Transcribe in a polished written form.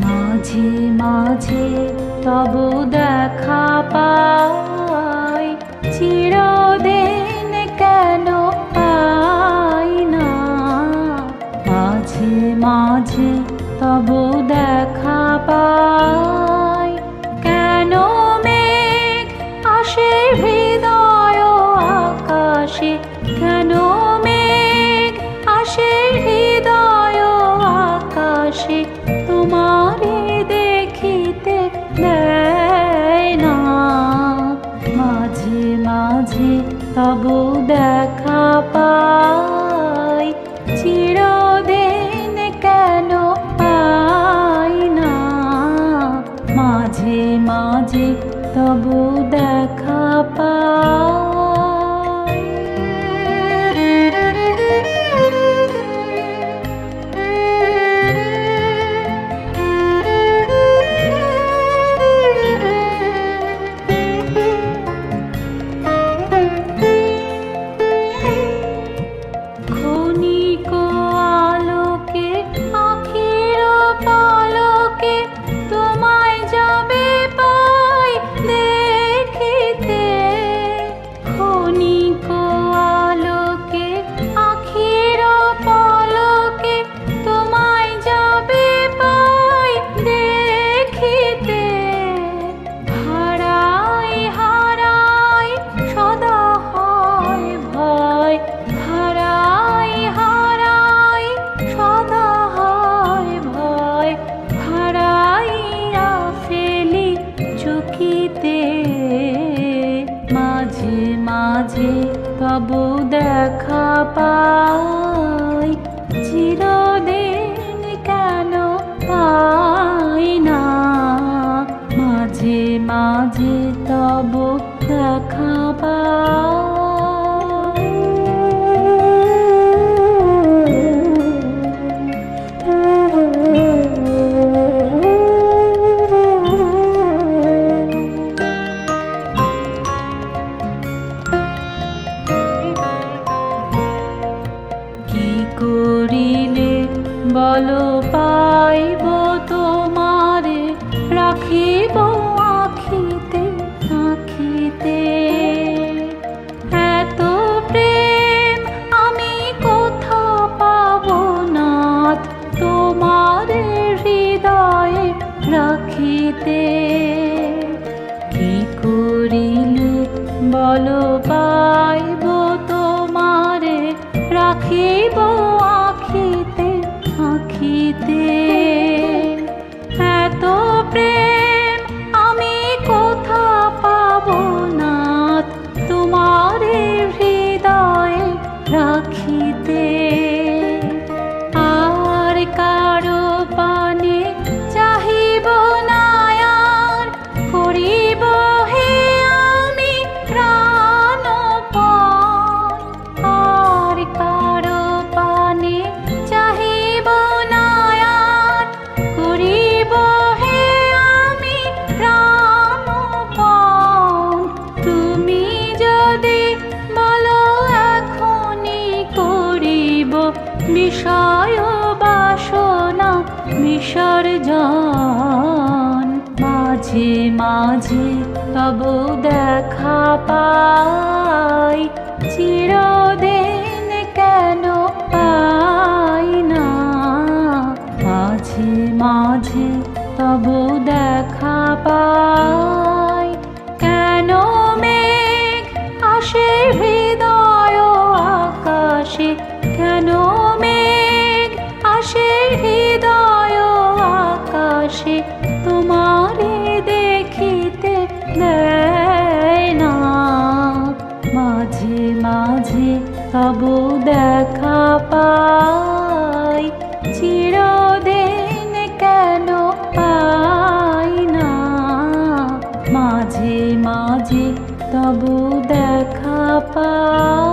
মাঝে মাঝে তব দেখা পাই, চিরদিন কেন পাই না। মাঝে মাঝে তব দেখা পাই, কেন মেঘ আসে হৃদয় আকাশে, কেন মেঘ আসে হৃদয় আকাশে, তোমারে দেখিতে দেয় না। মাঝে মাঝে তব দেখা পাই, চিরদিন কেন পাই না। মাঝে মাঝে তব দেখা পাই। মাঝে মাঝে তব দেখা পাই, চিরদিন কেন পাই না। মাঝে মাঝে তব দেখা পাই। করিলে বলো পাইব তোমারে, রাখিব আখিতে আখিতে। এত প্রেম আমি কোথা পাব নাথ, তোমারে হৃদয়ে রাখিতে। কি করিলে বলো পাইব তোমারে, রাখিব আখিতে আখিতে। এত প্রেম আমি কোথা পাব নাথ, তোমারে হৃদয়ে রাখিতে। আর কারো পানে চাহিব না, আর করিব হে আমি প্রাণপণ। আর কারো পানে চাহিব না, আর করিব হে আমি প্রাণপণ। তুমি যদি বলো এখনি করিব বিষয় বাসনা বিসর্জন। মাঝে মাঝে তব দেখা পাই, চিরদিন কেন পাই না। মাঝে মাঝে তব দেখা পাই, কেন মেঘ আসে হৃদয় আকাশে, কেন মেঘ আসে হৃদয় আকাশে, তোমারে দেখিতে দেয় না। মাঝে মাঝে তব দেখা পাই, চিরদিন কেন পাই না। মাঝে মাঝে তবু দেখা পাই।